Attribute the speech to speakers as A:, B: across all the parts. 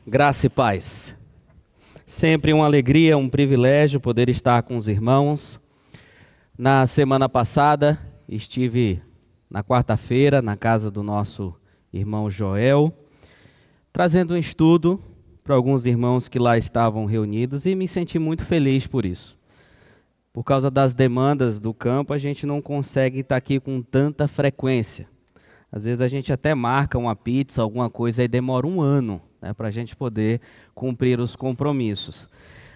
A: Graça e paz. Sempre uma alegria, um privilégio poder estar com os irmãos. Na semana passada, estive na quarta-feira na casa do nosso irmão Joel, trazendo um estudo para alguns irmãos que lá estavam reunidos e me senti muito feliz por isso. Por causa das demandas do campo, a gente não consegue estar aqui com tanta frequência. Às vezes a gente até marca uma pizza, alguma coisa, e demora um ano, né, para a gente poder cumprir os compromissos.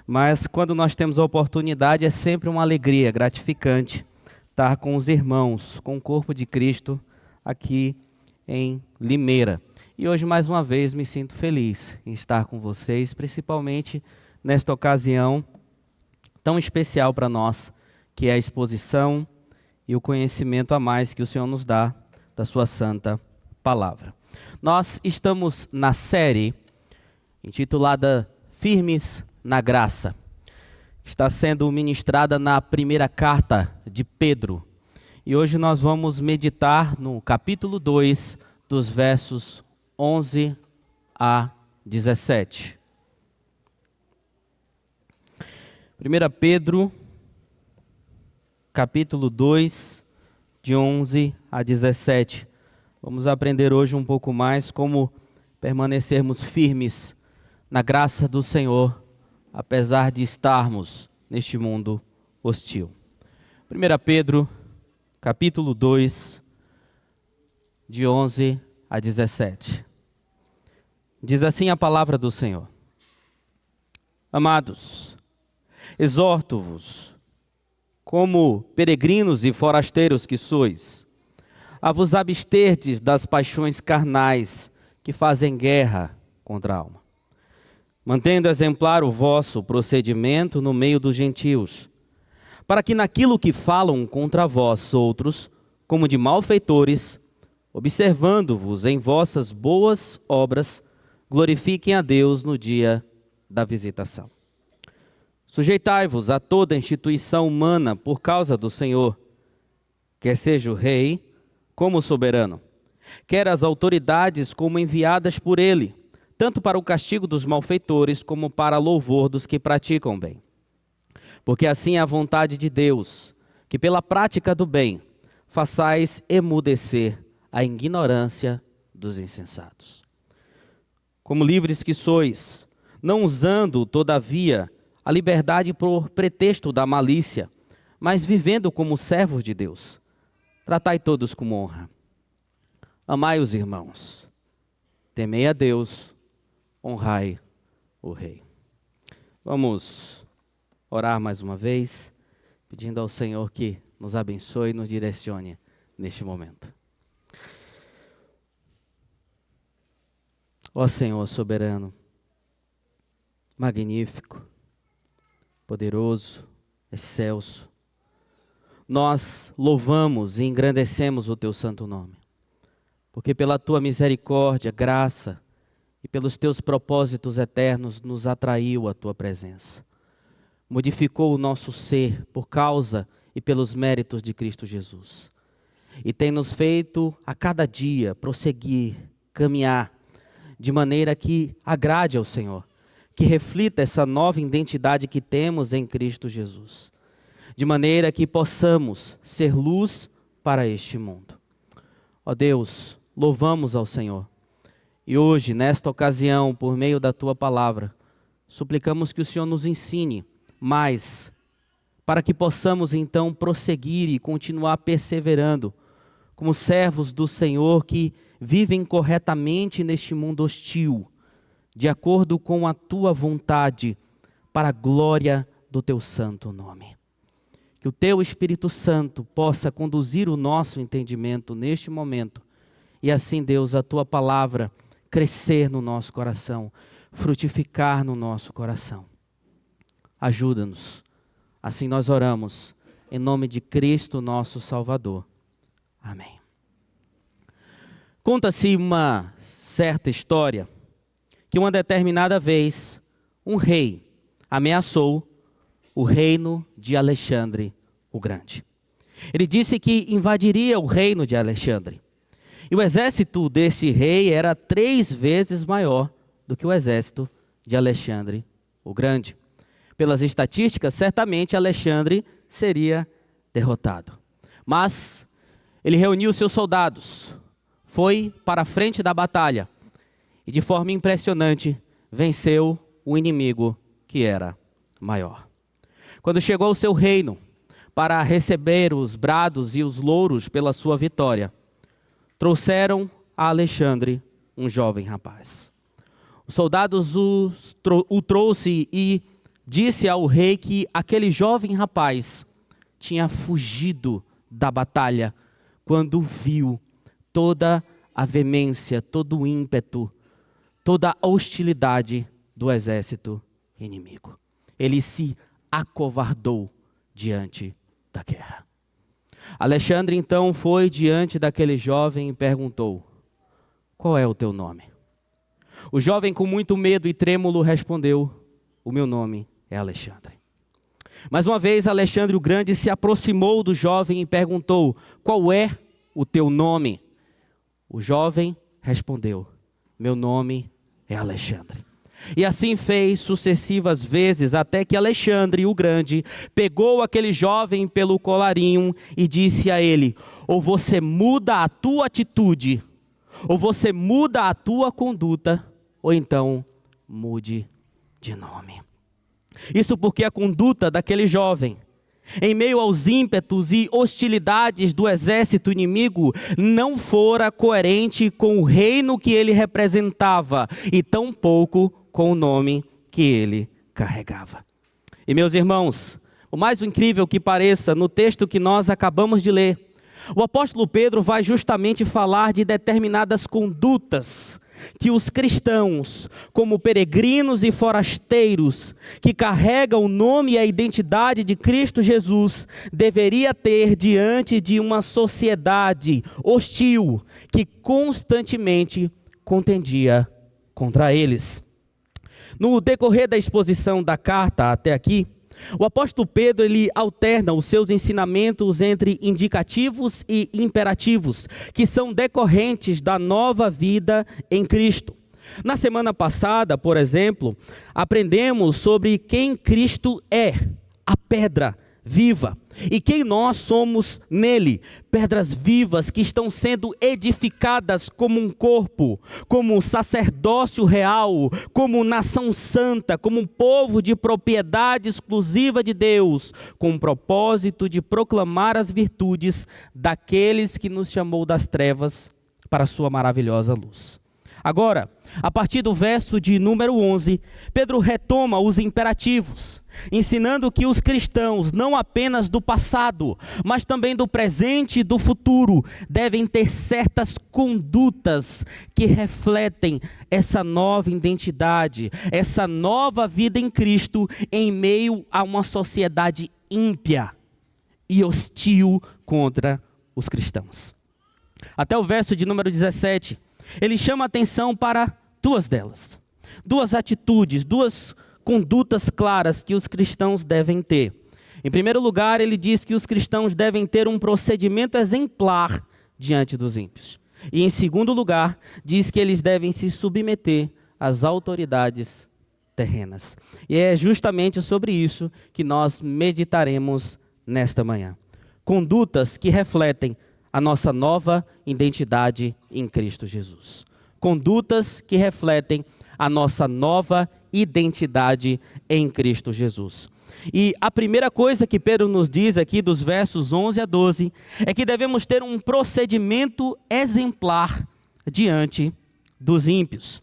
A: Mas quando nós temos a oportunidade, é sempre uma alegria gratificante estar com os irmãos, com o corpo de Cristo aqui em Limeira. E hoje, mais uma vez, me sinto feliz em estar com vocês, principalmente nesta ocasião tão especial para nós, que é a exposição e o conhecimento a mais que o Senhor nos dá da sua santa palavra. Nós estamos na série intitulada Firmes na Graça. Está sendo ministrada na primeira carta de Pedro. E hoje nós vamos meditar no capítulo 2, dos versos 11 a 17. 1 Pedro, capítulo 2, de 11 a 17. Vamos aprender hoje um pouco mais como permanecermos firmes na graça do Senhor, apesar de estarmos neste mundo hostil. 1 Pedro, capítulo 2, de 11 a 17. Diz assim a palavra do Senhor: Amados, exorto-vos, como peregrinos e forasteiros que sois, a vos absterdes das paixões carnais que fazem guerra contra a alma, mantendo exemplar o vosso procedimento no meio dos gentios, para que naquilo que falam contra vós outros, como de malfeitores, observando-vos em vossas boas obras, glorifiquem a Deus no dia da visitação. Sujeitai-vos a toda instituição humana por causa do Senhor, quer seja o rei como o soberano, quer as autoridades como enviadas por ele, tanto para o castigo dos malfeitores como para louvor dos que praticam bem. Porque assim é a vontade de Deus, que pela prática do bem façais emudecer a ignorância dos insensatos. Como livres que sois, não usando, todavia, a liberdade por pretexto da malícia, mas vivendo como servos de Deus. Tratai todos com honra. Amai os irmãos. Temei a Deus. Honrai o Rei. Vamos orar mais uma vez, pedindo ao Senhor que nos abençoe e nos direcione neste momento. Ó Senhor soberano, magnífico, poderoso, excelso, nós louvamos e engrandecemos o teu santo nome, porque pela tua misericórdia, graça e pelos teus propósitos eternos nos atraiu a tua presença, modificou o nosso ser por causa e pelos méritos de Cristo Jesus, e tem nos feito a cada dia prosseguir, caminhar, de maneira que agrade ao Senhor, que reflita essa nova identidade que temos em Cristo Jesus, de maneira que possamos ser luz para este mundo. Ó Deus, louvamos ao Senhor. E hoje, nesta ocasião, por meio da Tua palavra, suplicamos que o Senhor nos ensine mais, para que possamos então prosseguir e continuar perseverando, como servos do Senhor que vivem corretamente neste mundo hostil, de acordo com a Tua vontade, para a glória do Teu santo nome. Que o Teu Espírito Santo possa conduzir o nosso entendimento neste momento, e assim, Deus, a Tua palavra crescer no nosso coração, frutificar no nosso coração. Ajuda-nos. Assim nós oramos, em nome de Cristo nosso Salvador. Amém. Conta-se uma certa história, que uma determinada vez, um rei ameaçou o reino de Alexandre o Grande. Ele disse que invadiria o reino de Alexandre. E o exército desse rei era 3 vezes maior do que o exército de Alexandre o Grande. Pelas estatísticas, certamente Alexandre seria derrotado. Mas ele reuniu seus soldados, foi para a frente da batalha e de forma impressionante venceu o inimigo que era maior. Quando chegou ao seu reino para receber os brados e os louros pela sua vitória, trouxeram a Alexandre um jovem rapaz. Os soldados o trouxe e disse ao rei que aquele jovem rapaz tinha fugido da batalha quando viu toda a veemência, todo o ímpeto, toda a hostilidade do exército inimigo. Ele se acovardou diante da guerra. Alexandre então foi diante daquele jovem e perguntou: qual é o teu nome? O jovem, com muito medo e trêmulo, respondeu: o meu nome é Alexandre. Mais uma vez, Alexandre o Grande se aproximou do jovem e perguntou: qual é o teu nome? O jovem respondeu: meu nome é Alexandre. E assim fez sucessivas vezes, até que Alexandre o Grande pegou aquele jovem pelo colarinho e disse a ele: ou você muda a tua atitude, ou você muda a tua conduta, ou então mude de nome. Isso porque a conduta daquele jovem, em meio aos ímpetos e hostilidades do exército inimigo, não fora coerente com o reino que ele representava e tampouco com o nome que ele carregava. E meus irmãos, o mais incrível que pareça, no texto que nós acabamos de ler, o apóstolo Pedro vai justamente falar de determinadas condutas que os cristãos, como peregrinos e forasteiros, que carregam o nome e a identidade de Cristo Jesus, deveria ter diante de uma sociedade hostil, que constantemente contendia contra eles. No decorrer da exposição da carta até aqui, o apóstolo Pedro ele alterna os seus ensinamentos entre indicativos e imperativos, que são decorrentes da nova vida em Cristo. Na semana passada, por exemplo, aprendemos sobre quem Cristo é, a pedra viva, e quem nós somos nele, pedras vivas que estão sendo edificadas como um corpo, como um sacerdócio real, como nação santa, como um povo de propriedade exclusiva de Deus, com o propósito de proclamar as virtudes daqueles que nos chamou das trevas para a sua maravilhosa luz. Agora, a partir do verso de número 11, Pedro retoma os imperativos, ensinando que os cristãos, não apenas do passado, mas também do presente e do futuro, devem ter certas condutas que refletem essa nova identidade, essa nova vida em Cristo, em meio a uma sociedade ímpia e hostil contra os cristãos. Até o verso de número 17, ele chama a atenção para duas delas, duas atitudes, duas condutas claras que os cristãos devem ter. Em primeiro lugar, ele diz que os cristãos devem ter um procedimento exemplar diante dos ímpios. E em segundo lugar, diz que eles devem se submeter às autoridades terrenas. E é justamente sobre isso que nós meditaremos nesta manhã. Condutas que refletem a nossa nova identidade em Cristo Jesus. Condutas que refletem a nossa nova identidade em Cristo Jesus. E a primeira coisa que Pedro nos diz aqui dos versos 11 a 12 é que devemos ter um procedimento exemplar diante dos ímpios.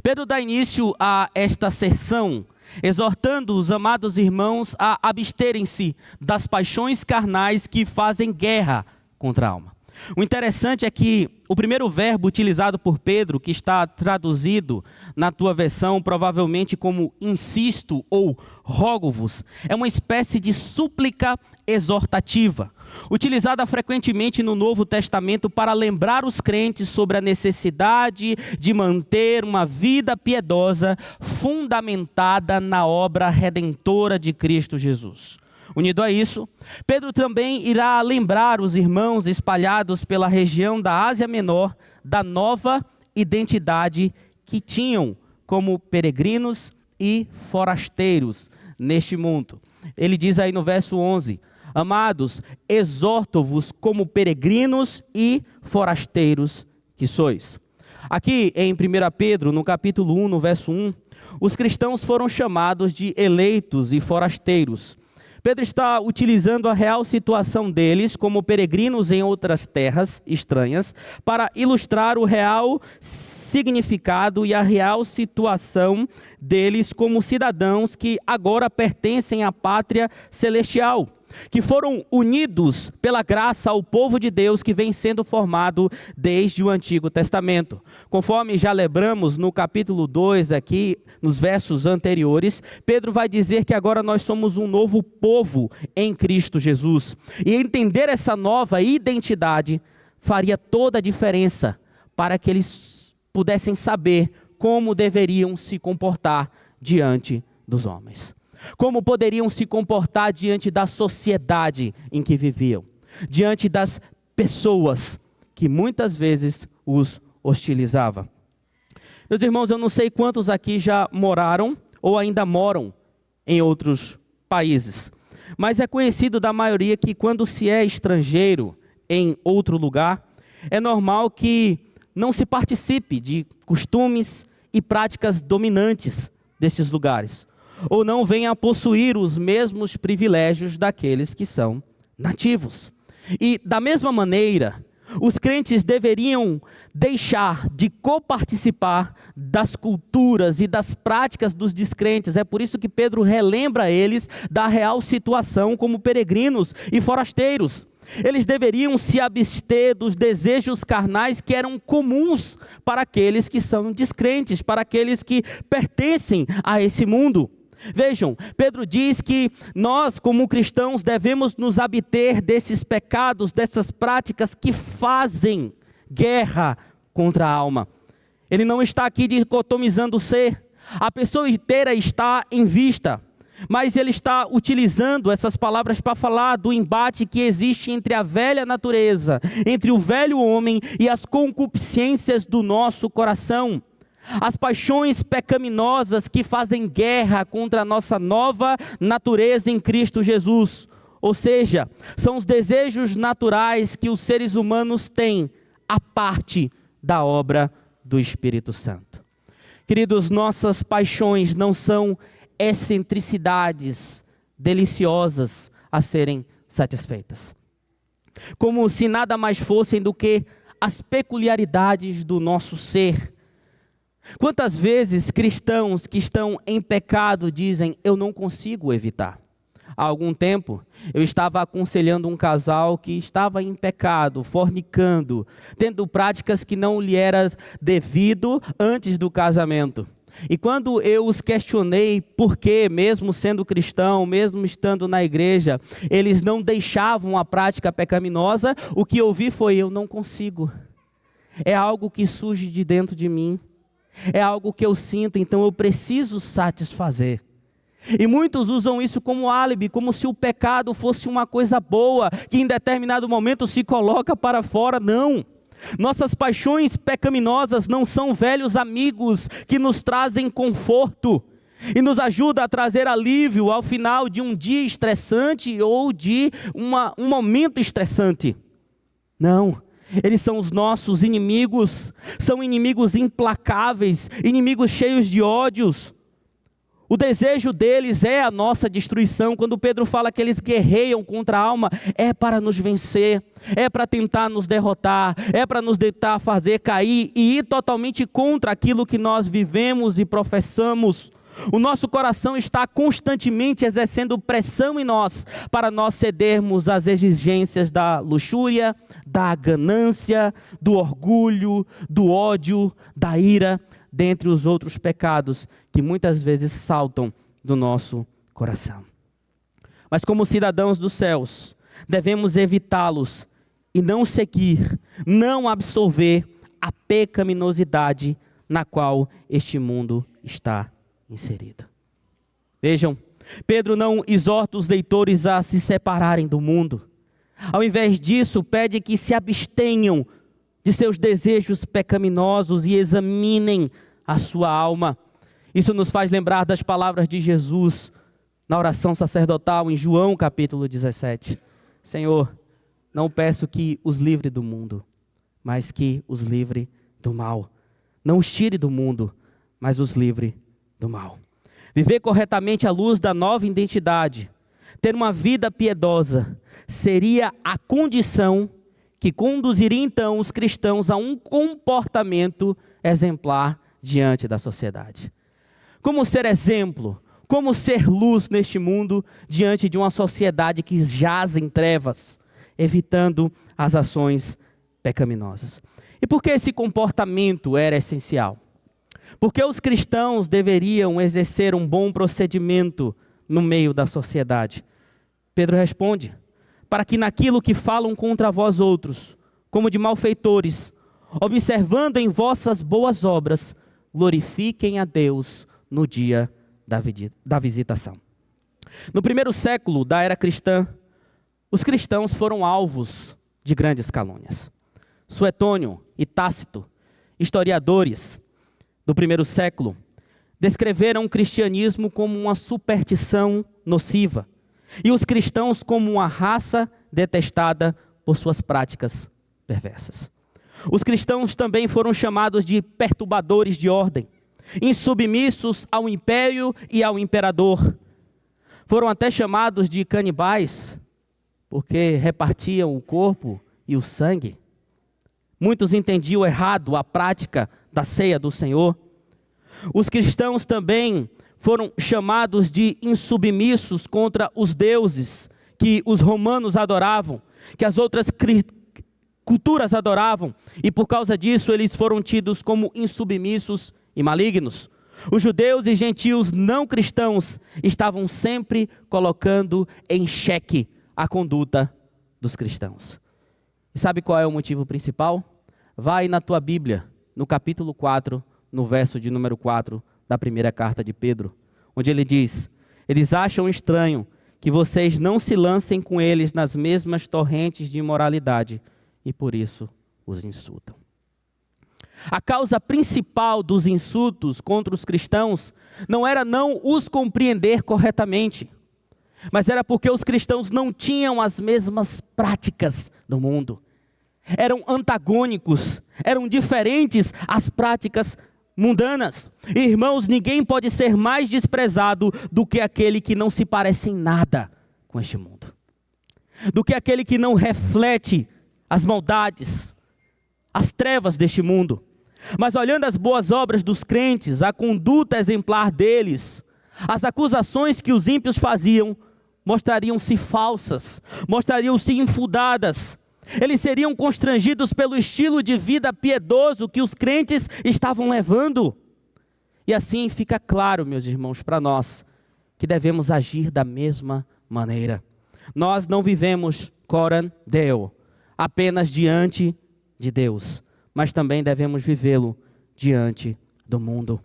A: Pedro dá início a esta sessão exortando os amados irmãos a absterem-se das paixões carnais que fazem guerra contra a alma. O interessante é que o primeiro verbo utilizado por Pedro, que está traduzido na tua versão provavelmente como insisto ou rogo-vos, é uma espécie de súplica exortativa, utilizada frequentemente no Novo Testamento para lembrar os crentes sobre a necessidade de manter uma vida piedosa fundamentada na obra redentora de Cristo Jesus. Unido a isso, Pedro também irá lembrar os irmãos espalhados pela região da Ásia Menor da nova identidade que tinham como peregrinos e forasteiros neste mundo. Ele diz aí no verso 11: amados, exorto-vos como peregrinos e forasteiros que sois. Aqui em 1 Pedro, no capítulo 1, no verso 1, os cristãos foram chamados de eleitos e forasteiros. Pedro está utilizando a real situação deles como peregrinos em outras terras estranhas para ilustrar o real significado e a real situação deles como cidadãos que agora pertencem à pátria celestial, que foram unidos pela graça ao povo de Deus que vem sendo formado desde o Antigo Testamento. Conforme já lembramos no capítulo 2 aqui, nos versos anteriores, Pedro vai dizer que agora nós somos um novo povo em Cristo Jesus. E entender essa nova identidade faria toda a diferença para que eles pudessem saber como deveriam se comportar diante dos homens. Como poderiam se comportar diante da sociedade em que viviam, diante das pessoas que muitas vezes os hostilizavam. Meus irmãos, eu não sei quantos aqui já moraram ou ainda moram em outros países, mas é conhecido da maioria que quando se é estrangeiro em outro lugar, é normal que não se participe de costumes e práticas dominantes desses lugares, ou não venha a possuir os mesmos privilégios daqueles que são nativos. E da mesma maneira, os crentes deveriam deixar de coparticipar das culturas e das práticas dos descrentes. É por isso que Pedro relembra eles da real situação como peregrinos e forasteiros. Eles deveriam se abster dos desejos carnais que eram comuns para aqueles que são descrentes, para aqueles que pertencem a esse mundo. Vejam, Pedro diz que nós como cristãos devemos nos abster desses pecados, dessas práticas que fazem guerra contra a alma. Ele não está aqui dicotomizando o ser, a pessoa inteira está em vista, mas ele está utilizando essas palavras para falar do embate que existe entre a velha natureza, entre o velho homem e as concupiscências do nosso coração. As paixões pecaminosas que fazem guerra contra a nossa nova natureza em Cristo Jesus. Ou seja, são os desejos naturais que os seres humanos têm, a parte da obra do Espírito Santo. Queridos, nossas paixões não são excentricidades deliciosas a serem satisfeitas. Como se nada mais fossem do que as peculiaridades do nosso ser. Quantas vezes cristãos que estão em pecado dizem, eu não consigo evitar. Há algum tempo, eu estava aconselhando um casal que estava em pecado, fornicando, tendo práticas que não lhe era devido antes do casamento. E quando eu os questionei por que, mesmo sendo cristão, mesmo estando na igreja, eles não deixavam a prática pecaminosa, o que eu ouvi foi, eu não consigo. É algo que surge de dentro de mim. É algo que eu sinto, então eu preciso satisfazer. E muitos usam isso como álibi, como se o pecado fosse uma coisa boa, que em determinado momento se coloca para fora. Não. Nossas paixões pecaminosas não são velhos amigos que nos trazem conforto e nos ajudam a trazer alívio ao final de um dia estressante ou de um momento estressante. Não. Eles são os nossos inimigos, são inimigos implacáveis, inimigos cheios de ódios. O desejo deles é a nossa destruição. Quando Pedro fala que eles guerreiam contra a alma, é para nos vencer, é para tentar nos derrotar, é para nos tentar fazer cair e ir totalmente contra aquilo que nós vivemos e professamos. O nosso coração está constantemente exercendo pressão em nós, para nós cedermos às exigências da luxúria, da ganância, do orgulho, do ódio, da ira, dentre os outros pecados que muitas vezes saltam do nosso coração. Mas como cidadãos dos céus, devemos evitá-los e não seguir, não absorver a pecaminosidade na qual este mundo está inserido. Vejam, Pedro não exorta os leitores a se separarem do mundo. Ao invés disso, pede que se abstenham de seus desejos pecaminosos e examinem a sua alma. Isso nos faz lembrar das palavras de Jesus na oração sacerdotal em João capítulo 17. Senhor, não peço que os livre do mundo, mas que os livre do mal. Não os tire do mundo, mas os livre do mal. Viver corretamente à luz da nova identidade, ter uma vida piedosa, seria a condição que conduziria então os cristãos a um comportamento exemplar diante da sociedade. Como ser exemplo, como ser luz neste mundo diante de uma sociedade que jaz em trevas, evitando as ações pecaminosas. E por que esse comportamento era essencial? Porque os cristãos deveriam exercer um bom procedimento no meio da sociedade. Pedro responde: para que naquilo que falam contra vós outros, como de malfeitores, observando em vossas boas obras, glorifiquem a Deus no dia da visitação. No primeiro século da era cristã, os cristãos foram alvos de grandes calúnias. Suetônio e Tácito, historiadores do primeiro século, descreveram o cristianismo como uma superstição nociva e os cristãos como uma raça detestada por suas práticas perversas. Os cristãos também foram chamados de perturbadores de ordem, insubmissos ao império e ao imperador. Foram até chamados de canibais, porque repartiam o corpo e o sangue. Muitos entendiam errado a prática da ceia do Senhor. Os cristãos também foram chamados de insubmissos contra os deuses que os romanos adoravam, que as outras culturas adoravam, e por causa disso eles foram tidos como insubmissos e malignos. Os judeus e gentios não cristãos estavam sempre colocando em xeque a conduta dos cristãos. E sabe qual é o motivo principal? Vai na tua Bíblia, no capítulo 4, no verso de número 4 da primeira carta de Pedro, onde ele diz: eles acham estranho que vocês não se lancem com eles nas mesmas torrentes de imoralidade e por isso os insultam. A causa principal dos insultos contra os cristãos não era não os compreender corretamente, mas era porque os cristãos não tinham as mesmas práticas do mundo. Eram antagônicos, eram diferentes às práticas mundanas. Irmãos, ninguém pode ser mais desprezado do que aquele que não se parece em nada com este mundo, do que aquele que não reflete as maldades, as trevas deste mundo. Mas olhando as boas obras dos crentes, a conduta exemplar deles, as acusações que os ímpios faziam, mostrariam-se falsas, mostrariam-se infundadas. Eles seriam constrangidos pelo estilo de vida piedoso que os crentes estavam levando. E assim fica claro, meus irmãos, para nós, que devemos agir da mesma maneira. Nós não vivemos coram Deo, apenas diante de Deus, mas também devemos vivê-lo diante do mundo.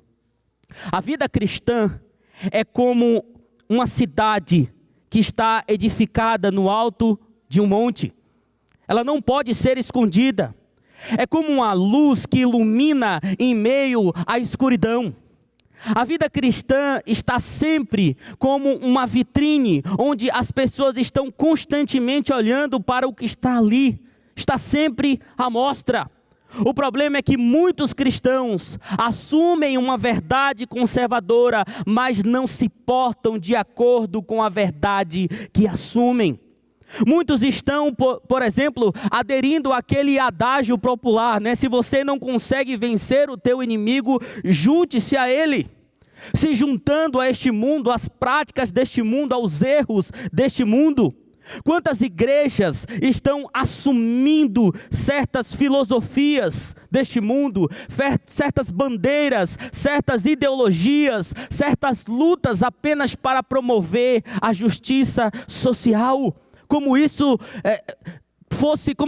A: A vida cristã é como uma cidade que está edificada no alto de um monte. Ela não pode ser escondida. É como uma luz que ilumina em meio à escuridão. A vida cristã está sempre como uma vitrine, onde as pessoas estão constantemente olhando para o que está ali. Está sempre à mostra. O problema é que muitos cristãos assumem uma verdade conservadora, mas não se portam de acordo com a verdade que assumem. Muitos estão, por exemplo, aderindo àquele adágio popular, né? Se você não consegue vencer o teu inimigo, junte-se a ele. Se juntando a este mundo, às práticas deste mundo, aos erros deste mundo. Quantas igrejas estão assumindo certas filosofias deste mundo, certas bandeiras, certas ideologias, certas lutas apenas para promover a justiça social? Como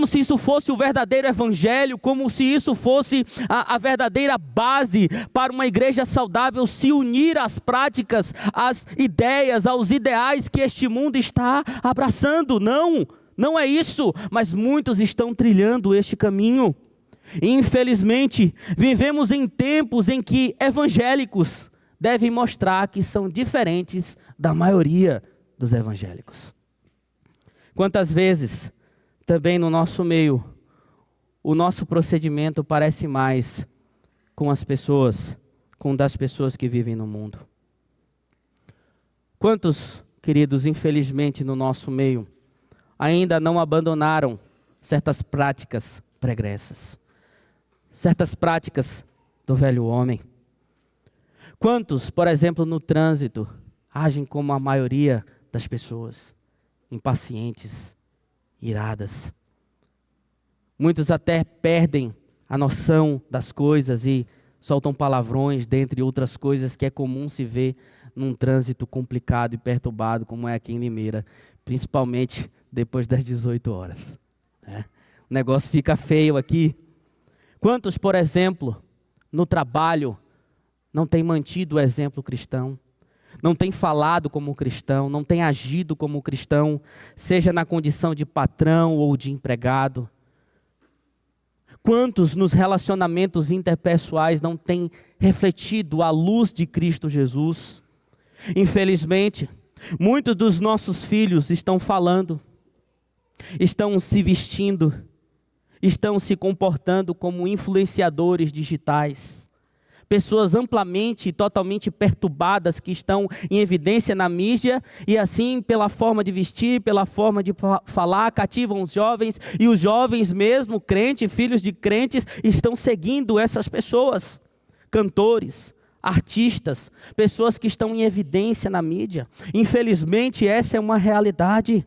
A: se isso fosse o verdadeiro evangelho, como se isso fosse a verdadeira base para uma igreja saudável se unir às práticas, às ideias, aos ideais que este mundo está abraçando. Não é isso, mas muitos estão trilhando este caminho. Infelizmente, vivemos em tempos em que evangélicos devem mostrar que são diferentes da maioria dos evangélicos. Quantas vezes, também no nosso meio, o nosso procedimento parece mais com as pessoas, com das pessoas que vivem no mundo. Quantos, queridos, infelizmente no nosso meio, ainda não abandonaram certas práticas pregressas, certas práticas do velho homem? Quantos, por exemplo, no trânsito, agem como a maioria das pessoas, impacientes, iradas? Muitos até perdem a noção das coisas e soltam palavrões, dentre outras coisas que é comum se ver num trânsito complicado e perturbado, como é aqui em Limeira, principalmente depois das 18 horas. Né? O negócio fica feio aqui. Quantos, por exemplo, no trabalho, não têm mantido o exemplo cristão, não têm falado como cristão, não têm agido como cristão, seja na condição de patrão ou de empregado? Quantos nos relacionamentos interpessoais não têm refletido a luz de Cristo Jesus? Infelizmente, muitos dos nossos filhos estão falando, estão se vestindo, estão se comportando como influenciadores digitais. Pessoas amplamente e totalmente perturbadas que estão em evidência na mídia e assim pela forma de vestir, pela forma de falar, cativam os jovens e os jovens mesmo, crentes, filhos de crentes, estão seguindo essas pessoas. Cantores, artistas, pessoas que estão em evidência na mídia. Infelizmente essa é uma realidade.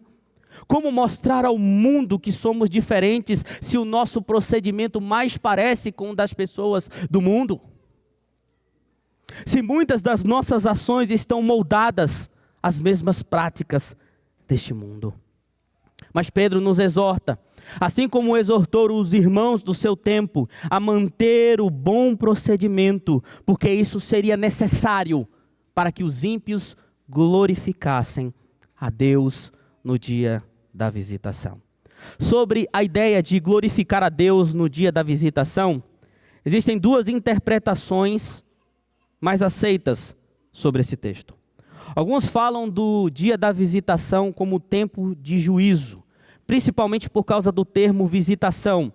A: Como mostrar ao mundo que somos diferentes se o nosso procedimento mais parece com o das pessoas do mundo? Se muitas das nossas ações estão moldadas às mesmas práticas deste mundo. Mas Pedro nos exorta, assim como exortou os irmãos do seu tempo, a manter o bom procedimento, porque isso seria necessário para que os ímpios glorificassem a Deus no dia da visitação. Sobre a ideia de glorificar a Deus no dia da visitação, existem duas interpretações mais aceitas sobre esse texto. Alguns falam do dia da visitação como tempo de juízo, principalmente por causa do termo visitação,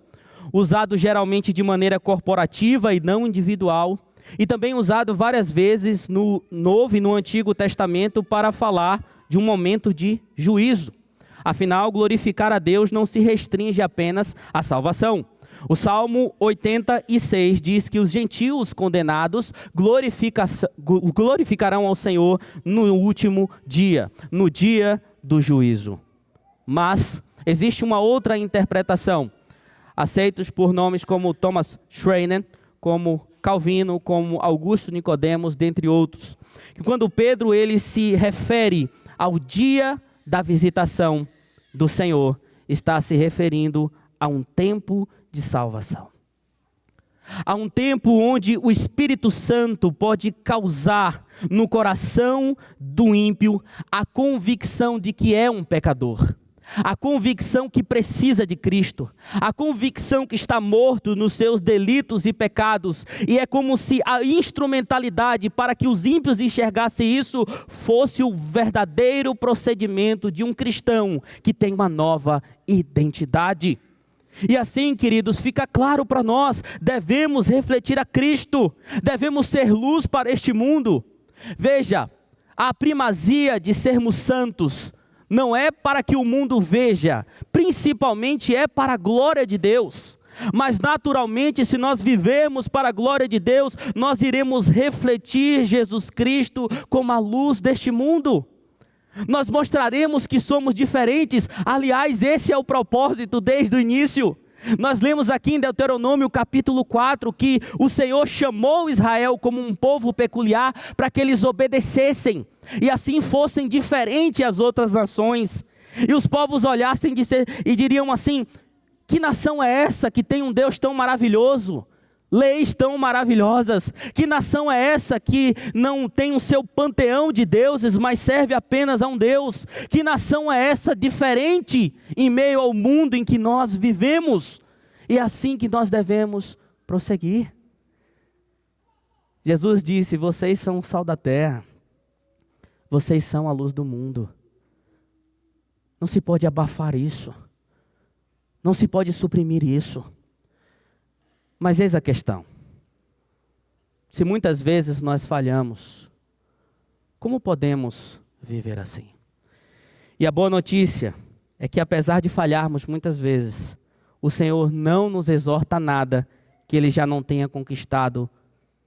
A: usado geralmente de maneira corporativa e não individual, e também usado várias vezes no Novo e no Antigo Testamento para falar de um momento de juízo. Afinal, glorificar a Deus não se restringe apenas à salvação. O Salmo 86 diz que os gentios condenados glorificarão ao Senhor no último dia, no dia do juízo. Mas existe uma outra interpretação, aceitos por nomes como Thomas Schreiner, como Calvino, como Augusto Nicodemos, dentre outros, que quando Pedro ele se refere ao dia da visitação do Senhor, está se referindo a um tempo de salvação. Há um tempo onde o Espírito Santo pode causar no coração do ímpio a convicção de que é um pecador, a convicção que precisa de Cristo, a convicção que está morto nos seus delitos e pecados, e é como se a instrumentalidade para que os ímpios enxergassem isso fosse o verdadeiro procedimento de um cristão que tem uma nova identidade. E assim, queridos, fica claro para nós, devemos refletir a Cristo, devemos ser luz para este mundo. Veja, a primazia de sermos santos não é para que o mundo veja, principalmente é para a glória de Deus. Mas naturalmente, se nós vivemos para a glória de Deus, nós iremos refletir Jesus Cristo como a luz deste mundo. Nós mostraremos que somos diferentes. Aliás, esse é o propósito desde o início. Nós lemos aqui em Deuteronômio capítulo 4 que o Senhor chamou Israel como um povo peculiar para que eles obedecessem e assim fossem diferentes às outras nações. E os povos olhassem e diriam assim: que nação é essa que tem um Deus tão maravilhoso? Leis tão maravilhosas. Que nação é essa que não tem o seu panteão de deuses, mas serve apenas a um Deus? Que nação é essa diferente em meio ao mundo em que nós vivemos? E é assim que nós devemos prosseguir. Jesus disse: vocês são o sal da terra, vocês são a luz do mundo. Não se pode abafar isso, não se pode suprimir isso. Mas eis a questão: se muitas vezes nós falhamos, como podemos viver assim? E a boa notícia é que, apesar de falharmos muitas vezes, o Senhor não nos exorta a nada que Ele já não tenha conquistado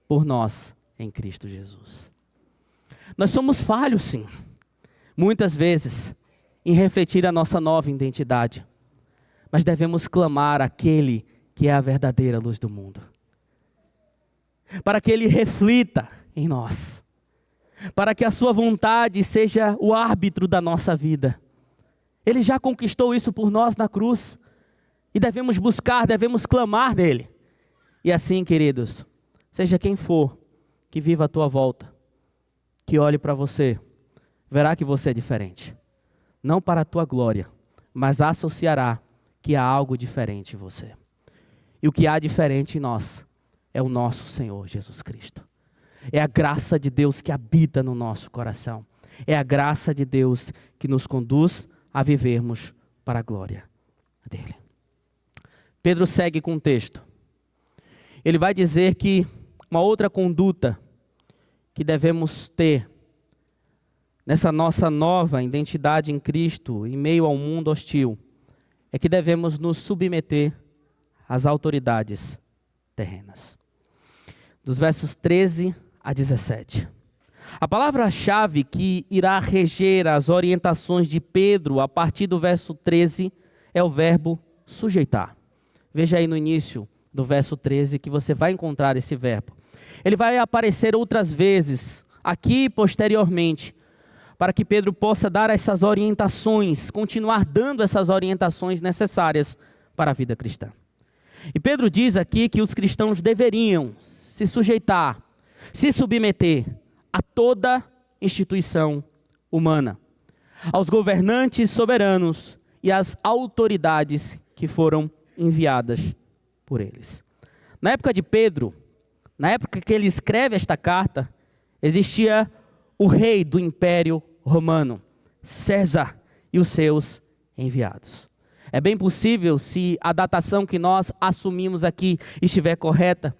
A: por nós em Cristo Jesus. Nós somos falhos, sim, muitas vezes, em refletir a nossa nova identidade, mas devemos clamar àquele que é a verdadeira luz do mundo, para que Ele reflita em nós, para que a sua vontade seja o árbitro da nossa vida. Ele já conquistou isso por nós na cruz, e devemos buscar, devemos clamar nele. E assim, queridos, seja quem for que viva à tua volta, que olhe para você, verá que você é diferente. Não para a tua glória, mas associará que há algo diferente em você. E o que há diferente em nós é o nosso Senhor Jesus Cristo. É a graça de Deus que habita no nosso coração. É a graça de Deus que nos conduz a vivermos para a glória dele. Pedro segue com o texto. Ele vai dizer que uma outra conduta que devemos ter nessa nossa nova identidade em Cristo, em meio ao mundo hostil, é que devemos nos submeter às autoridades terrenas. Dos versos 13 a 17. A palavra-chave que irá reger as orientações de Pedro a partir do verso 13 é o verbo sujeitar. Veja aí no início do verso 13 que você vai encontrar esse verbo. Ele vai aparecer outras vezes, aqui e posteriormente, para que Pedro possa dar essas orientações, continuar dando essas orientações necessárias para a vida cristã. E Pedro diz aqui que os cristãos deveriam se sujeitar, se submeter a toda instituição humana, aos governantes soberanos e às autoridades que foram enviadas por eles. Na época de Pedro, na época que ele escreve esta carta, existia o rei do Império Romano, César, e os seus enviados. É bem possível, se a datação que nós assumimos aqui estiver correta,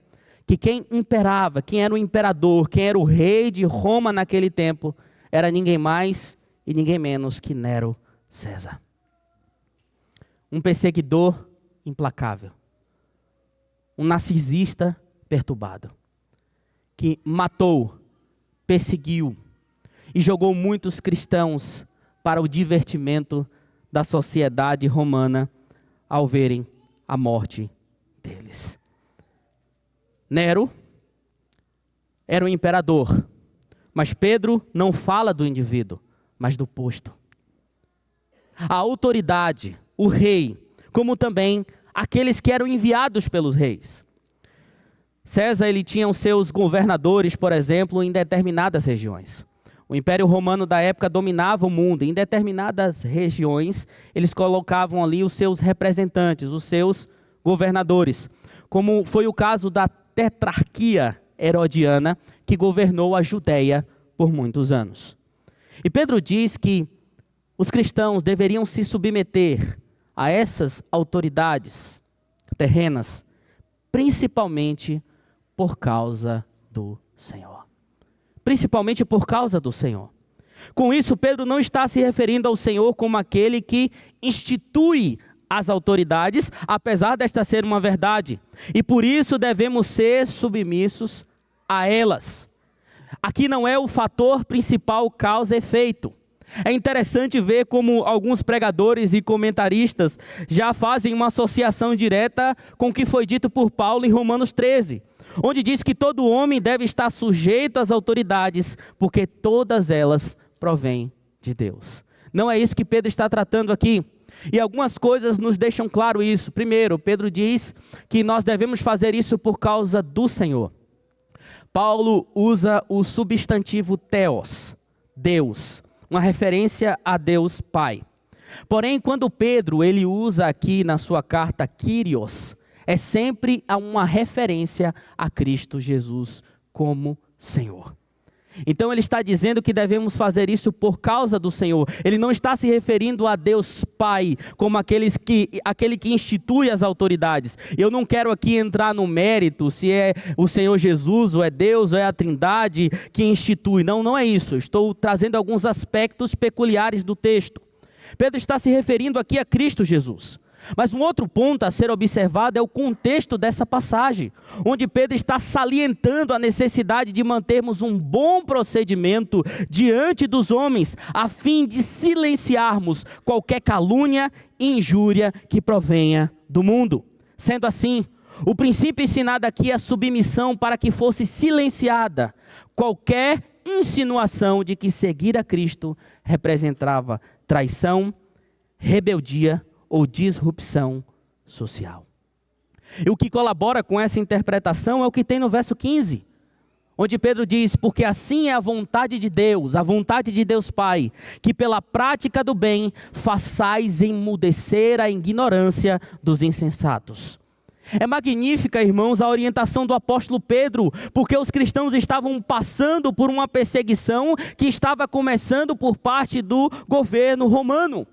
A: que quem imperava, quem era o imperador, quem era o rei de Roma naquele tempo, era ninguém mais e ninguém menos que Nero César. Um perseguidor implacável, um narcisista perturbado, que matou, perseguiu e jogou muitos cristãos para o divertimento da sociedade romana ao verem a morte deles. Nero era o imperador, mas Pedro não fala do indivíduo, mas do posto. A autoridade, o rei, como também aqueles que eram enviados pelos reis. César, ele tinha os seus governadores, por exemplo, em determinadas regiões. O Império Romano da época dominava o mundo. Em determinadas regiões, eles colocavam ali os seus representantes, os seus governadores. Como foi o caso da tetrarquia herodiana, que governou a Judéia por muitos anos. E Pedro diz que os cristãos deveriam se submeter a essas autoridades terrenas, principalmente por causa do Senhor. Principalmente por causa do Senhor. Com isso, Pedro não está se referindo ao Senhor como aquele que institui as autoridades, apesar desta ser uma verdade. E por isso devemos ser submissos a elas. Aqui não é o fator principal causa-efeito. É interessante ver como alguns pregadores e comentaristas já fazem uma associação direta com o que foi dito por Paulo em Romanos 13, onde diz que todo homem deve estar sujeito às autoridades, porque todas elas provêm de Deus. Não é isso que Pedro está tratando aqui. E algumas coisas nos deixam claro isso. Primeiro, Pedro diz que nós devemos fazer isso por causa do Senhor. Paulo usa o substantivo theos, Deus, uma referência a Deus Pai. Porém, quando Pedro ele usa aqui na sua carta Kyrios, é sempre uma referência a Cristo Jesus como Senhor. Então ele está dizendo que devemos fazer isso por causa do Senhor. Ele não está se referindo a Deus Pai, como aquele que institui as autoridades. Eu não quero aqui entrar no mérito, se é o Senhor Jesus, ou é Deus, ou é a Trindade que institui. Não, não é isso. Eu estou trazendo alguns aspectos peculiares do texto. Pedro está se referindo aqui a Cristo Jesus. Mas um outro ponto a ser observado é o contexto dessa passagem, onde Pedro está salientando a necessidade de mantermos um bom procedimento diante dos homens, a fim de silenciarmos qualquer calúnia e injúria que provenha do mundo. Sendo assim, o princípio ensinado aqui é a submissão para que fosse silenciada qualquer insinuação de que seguir a Cristo representava traição, rebeldia ou disrupção social. E o que colabora com essa interpretação é o que tem no verso 15, onde Pedro diz: porque assim é a vontade de Deus Pai, que pela prática do bem façais emudecer a ignorância dos insensatos. É magnífica, irmãos, a orientação do apóstolo Pedro, porque os cristãos estavam passando por uma perseguição que estava começando por parte do governo romano.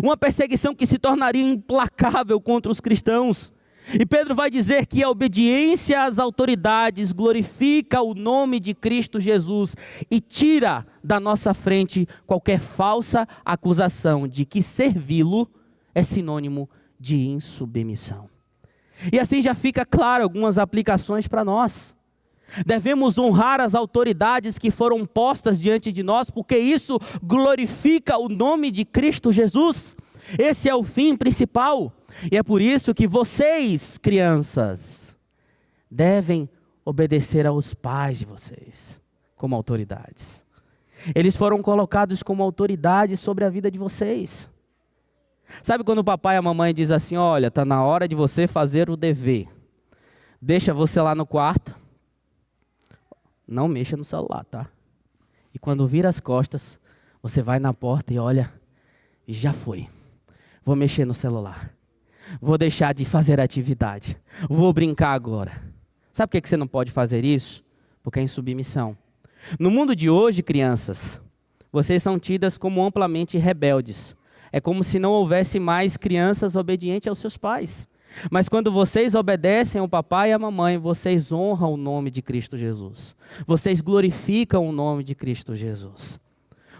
A: Uma perseguição que se tornaria implacável contra os cristãos. E Pedro vai dizer que a obediência às autoridades glorifica o nome de Cristo Jesus e tira da nossa frente qualquer falsa acusação de que servi-lo é sinônimo de insubmissão. E assim já fica claro algumas aplicações para nós. Devemos honrar as autoridades que foram postas diante de nós, porque isso glorifica o nome de Cristo Jesus. Esse é o fim principal. E é por isso que vocês, crianças, devem obedecer aos pais de vocês, como autoridades. Eles foram colocados como autoridade sobre a vida de vocês. Sabe quando o papai e a mamãe dizem assim: olha, está na hora de você fazer o dever. Deixa você lá no quarto. Não mexa no celular, tá? E quando vira as costas, você vai na porta e olha, já foi. Vou mexer no celular. Vou deixar de fazer atividade. Vou brincar agora. Sabe por que você não pode fazer isso? Porque é insubmissão. No mundo de hoje, crianças, vocês são tidas como amplamente rebeldes. É como se não houvesse mais crianças obedientes aos seus pais. Mas quando vocês obedecem ao papai e à mamãe, vocês honram o nome de Cristo Jesus. Vocês glorificam o nome de Cristo Jesus.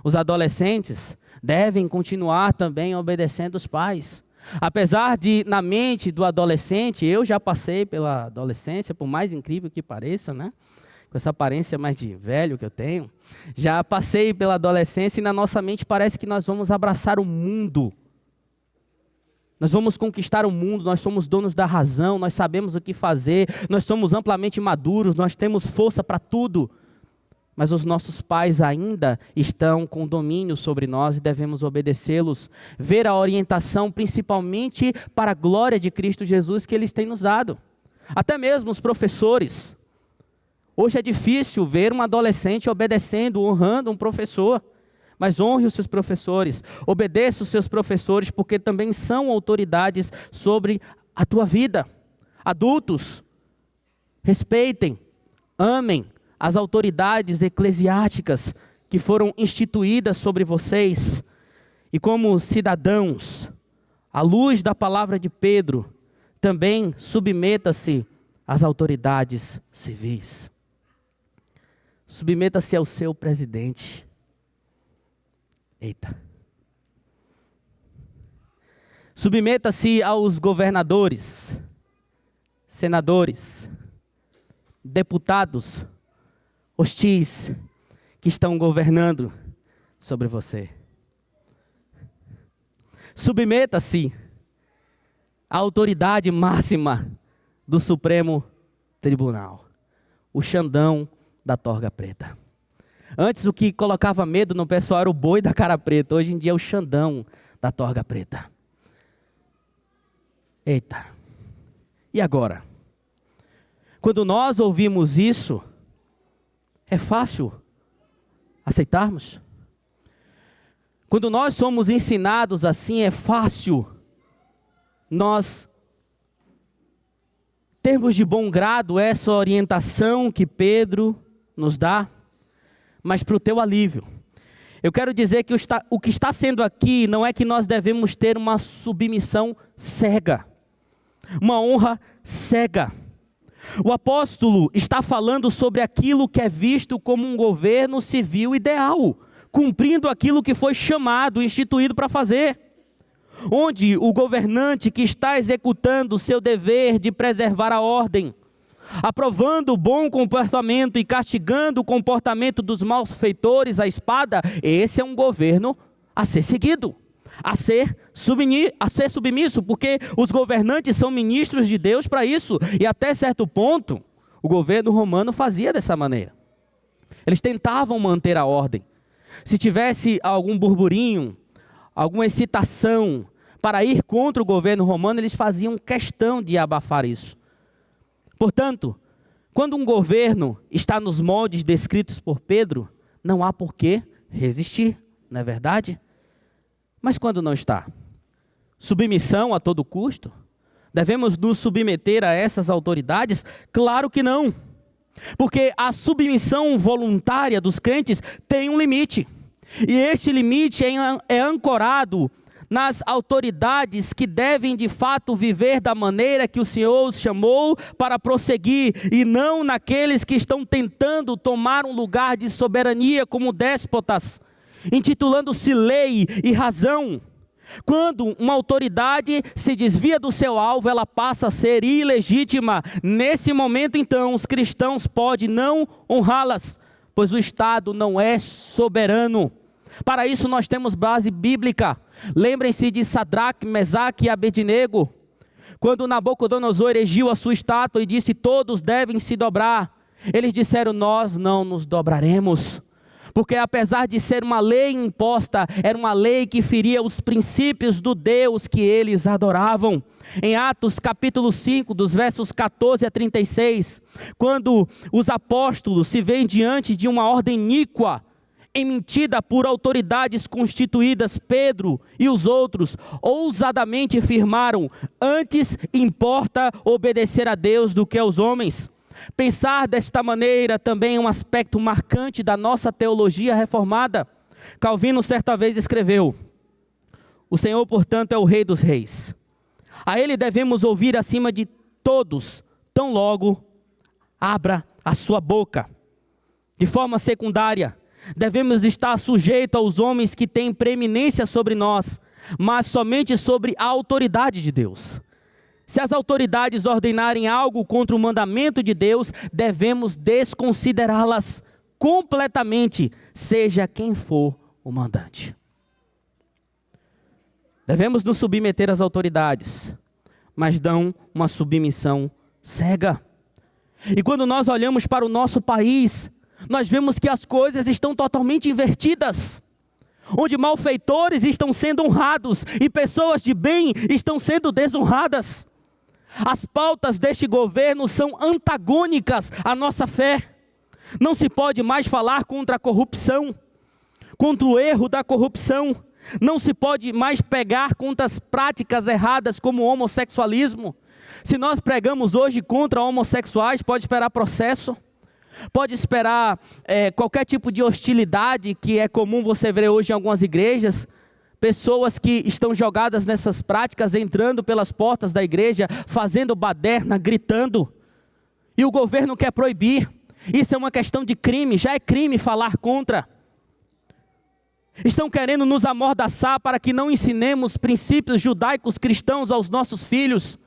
A: Os adolescentes devem continuar também obedecendo os pais. Apesar de, na mente do adolescente, eu já passei pela adolescência, por mais incrível que pareça, né? Com essa aparência mais de velho que eu tenho. Já passei pela adolescência e na nossa mente parece que nós vamos abraçar o mundo. Nós vamos conquistar o mundo, nós somos donos da razão, nós sabemos o que fazer, nós somos amplamente maduros, nós temos força para tudo. Mas os nossos pais ainda estão com domínio sobre nós e devemos obedecê-los. Ver a orientação principalmente para a glória de Cristo Jesus que eles têm nos dado. Até mesmo os professores. Hoje é difícil ver um adolescente obedecendo, honrando um professor. Mas honre os seus professores, obedeça os seus professores, porque também são autoridades sobre a tua vida. Adultos, respeitem, amem as autoridades eclesiásticas que foram instituídas sobre vocês. E como cidadãos, à luz da palavra de Pedro, também submeta-se às autoridades civis. Submeta-se ao seu presidente. Eita. Submeta-se aos governadores, senadores, deputados, hostis, que estão governando sobre você. Submeta-se à autoridade máxima do Supremo Tribunal, o Xandão da Torga Preta. Antes o que colocava medo no pessoal era o boi da cara preta, hoje em dia é o Xandão da Torga Preta. Eita, e agora? Quando nós ouvimos isso, é fácil aceitarmos? Quando nós somos ensinados assim, é fácil nós termos de bom grado essa orientação que Pedro nos dá, mas para o teu alívio. Eu quero dizer que o que está sendo aqui não é que nós devemos ter uma submissão cega, uma honra cega. O apóstolo está falando sobre aquilo que é visto como um governo civil ideal, cumprindo aquilo que foi chamado, instituído para fazer. Onde o governante que está executando o seu dever de preservar a ordem, aprovando o bom comportamento e castigando o comportamento dos malfeitores à espada, esse é um governo a ser seguido, a ser submisso, porque os governantes são ministros de Deus para isso, e até certo ponto, o governo romano fazia dessa maneira. Eles tentavam manter a ordem. Se tivesse algum burburinho, alguma excitação para ir contra o governo romano, eles faziam questão de abafar isso. Portanto, quando um governo está nos moldes descritos por Pedro, não há por que resistir, não é verdade? Mas quando não está? Submissão a todo custo? Devemos nos submeter a essas autoridades? Claro que não. Porque a submissão voluntária dos crentes tem um limite. E este limite é ancorado nas autoridades que devem de fato viver da maneira que o Senhor os chamou para prosseguir, e não naqueles que estão tentando tomar um lugar de soberania como déspotas, intitulando-se lei e razão. Quando uma autoridade se desvia do seu alvo, ela passa a ser ilegítima. Nesse momento, então, os cristãos podem não honrá-las, pois o Estado não é soberano. Para isso nós temos base bíblica. Lembrem-se de Sadraque, Mesaque e Abednego, quando Nabucodonosor erigiu a sua estátua e disse: todos devem se dobrar. Eles disseram: nós não nos dobraremos. Porque apesar de ser uma lei imposta, era uma lei que feria os princípios do Deus que eles adoravam. Em Atos capítulo 5, dos versos 14 a 36, quando os apóstolos se veem diante de uma ordem iníqua, emitida por autoridades constituídas, Pedro e os outros ousadamente afirmaram: antes importa obedecer a Deus do que aos homens. Pensar desta maneira também é um aspecto marcante da nossa teologia reformada. Calvino certa vez escreveu: o Senhor, portanto, é o Rei dos Reis. A Ele devemos ouvir acima de todos, tão logo abra a sua boca. De forma secundária, devemos estar sujeitos aos homens que têm preeminência sobre nós, mas somente sobre a autoridade de Deus. Se as autoridades ordenarem algo contra o mandamento de Deus, devemos desconsiderá-las completamente, seja quem for o mandante. Devemos nos submeter às autoridades, mas não uma submissão cega. E quando nós olhamos para o nosso país, nós vemos que as coisas estão totalmente invertidas, onde malfeitores estão sendo honrados e pessoas de bem estão sendo desonradas. As pautas deste governo são antagônicas à nossa fé. Não se pode mais falar contra a corrupção, contra o erro da corrupção. Não se pode mais pegar contra as práticas erradas como o homossexualismo. Se nós pregamos hoje contra homossexuais, pode esperar processo. Pode esperar qualquer tipo de hostilidade que é comum você ver hoje em algumas igrejas. Pessoas que estão jogadas nessas práticas, entrando pelas portas da igreja, fazendo baderna, gritando. E o governo quer proibir. Isso é uma questão de crime, já é crime falar contra. Estão querendo nos amordaçar para que não ensinemos princípios judaicos cristãos aos nossos filhos,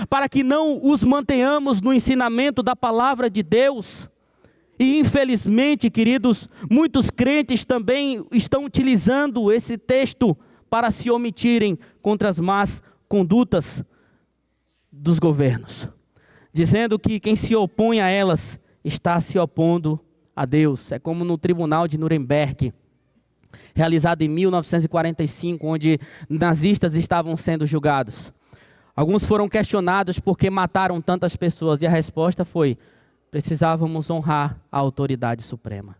A: para que não os mantenhamos no ensinamento da palavra de Deus. E infelizmente, queridos, muitos crentes também estão utilizando esse texto para se omitirem contra as más condutas dos governos, dizendo que quem se opõe a elas está se opondo a Deus. É como no tribunal de Nuremberg, realizado em 1945, onde nazistas estavam sendo julgados. Alguns foram questionados por que mataram tantas pessoas, e a resposta foi: precisávamos honrar a autoridade suprema,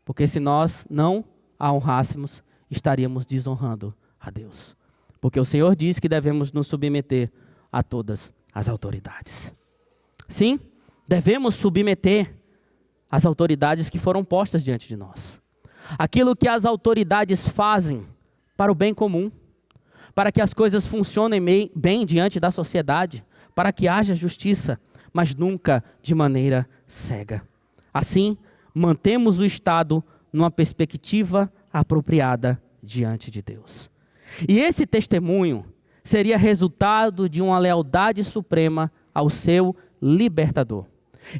A: porque se nós não a honrássemos, estaríamos desonrando a Deus, porque o Senhor diz que devemos nos submeter a todas as autoridades. Sim, devemos submeter as autoridades que foram postas diante de nós. Aquilo que as autoridades fazem para o bem comum, para que as coisas funcionem bem diante da sociedade, para que haja justiça, mas nunca de maneira cega. Assim, mantemos o Estado numa perspectiva apropriada diante de Deus. E esse testemunho seria resultado de uma lealdade suprema ao seu libertador,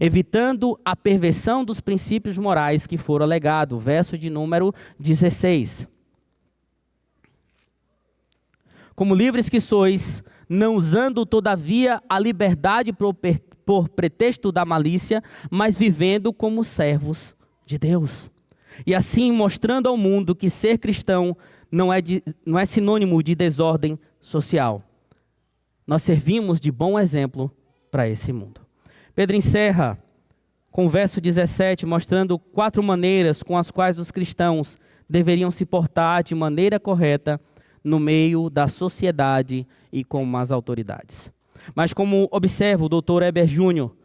A: evitando a perversão dos princípios morais que foram alegados. Verso de número 16. Como livres que sois, não usando todavia a liberdade por pretexto da malícia, mas vivendo como servos de Deus. E assim mostrando ao mundo que ser cristão não é sinônimo de desordem social. Nós servimos de bom exemplo para esse mundo. Pedro encerra com o verso 17, mostrando 4 maneiras com as quais os cristãos deveriam se portar de maneira correta no meio da sociedade e com as autoridades. Mas como observa o Dr. Heber Júnior,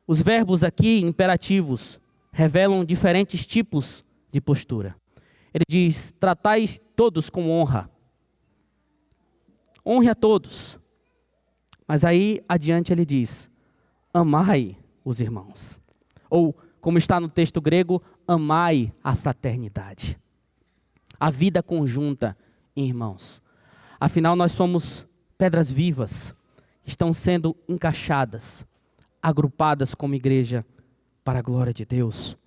A: os verbos aqui imperativos revelam diferentes tipos de postura. Ele diz: tratai todos com honra. Honre a todos. Mas aí adiante ele diz: amai os irmãos. Ou, como está no texto grego, amai a fraternidade. A vida conjunta, irmãos. Afinal, nós somos pedras vivas, que estão sendo encaixadas, agrupadas como igreja para a glória de Deus.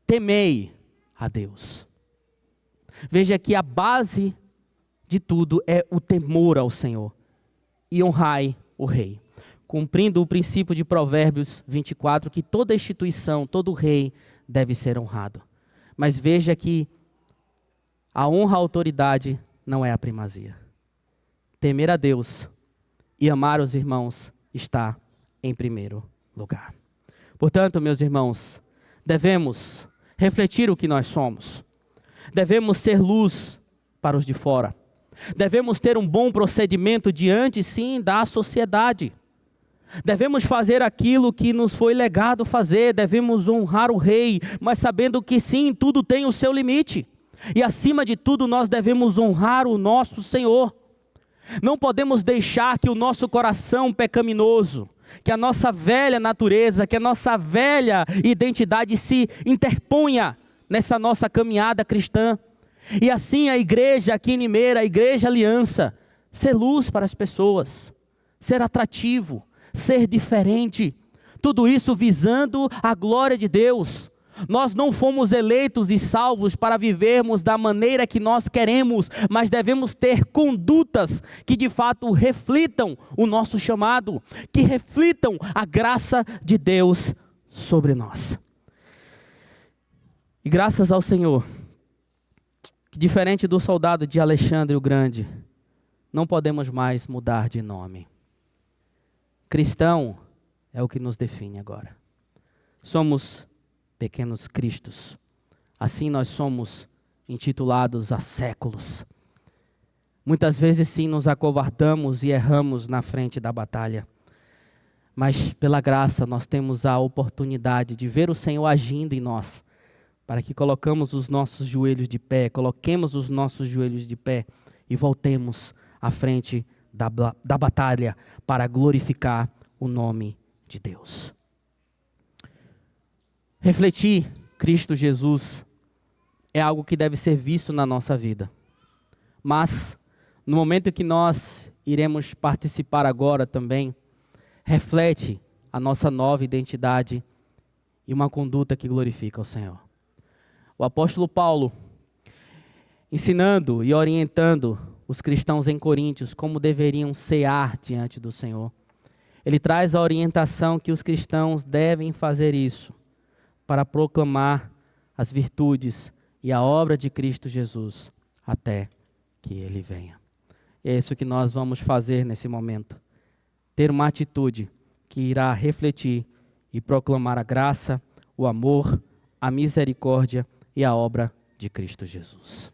A: Temei a Deus. Veja que a base de tudo é o temor ao Senhor. E honrai o rei. Cumprindo o princípio de Provérbios 24, que toda instituição, todo rei deve ser honrado. Mas veja que a honra à autoridade não é a primazia. Temer a Deus e amar os irmãos está em primeiro lugar. Portanto, meus irmãos, devemos refletir o que nós somos. Devemos ser luz para os de fora. Devemos ter um bom procedimento diante, sim, da sociedade. Devemos fazer aquilo que nos foi legado fazer. Devemos honrar o rei, mas sabendo que sim, tudo tem o seu limite. E acima de tudo, nós devemos honrar o nosso Senhor. Não podemos deixar que o nosso coração pecaminoso, que a nossa velha natureza, que a nossa velha identidade se interponha nessa nossa caminhada cristã. E assim a igreja aqui em Limeira, a igreja Aliança, ser luz para as pessoas, ser atrativo, ser diferente. Tudo isso visando a glória de Deus. Nós não fomos eleitos e salvos para vivermos da maneira que nós queremos, mas devemos ter condutas que de fato reflitam o nosso chamado, que reflitam a graça de Deus sobre nós. E graças ao Senhor, que diferente do soldado de Alexandre o Grande, não podemos mais mudar de nome. Cristão é o que nos define agora. Somos pequenos cristos. Assim nós somos intitulados há séculos. Muitas vezes sim nos acovardamos e erramos na frente da batalha. Mas pela graça nós temos a oportunidade de ver o Senhor agindo em nós, para que coloquemos os nossos joelhos de pé, coloquemos os nossos joelhos de pé e voltemos à frente da batalha para glorificar o nome de Deus. Refletir Cristo Jesus é algo que deve ser visto na nossa vida. Mas, no momento que nós iremos participar agora também, reflete a nossa nova identidade e uma conduta que glorifica o Senhor. O apóstolo Paulo, ensinando e orientando os cristãos em Coríntios como deveriam cear diante do Senhor, ele traz a orientação que os cristãos devem fazer isso para proclamar as virtudes e a obra de Cristo Jesus até que Ele venha. É isso que nós vamos fazer nesse momento. Ter uma atitude que irá refletir e proclamar a graça, o amor, a misericórdia e a obra de Cristo Jesus.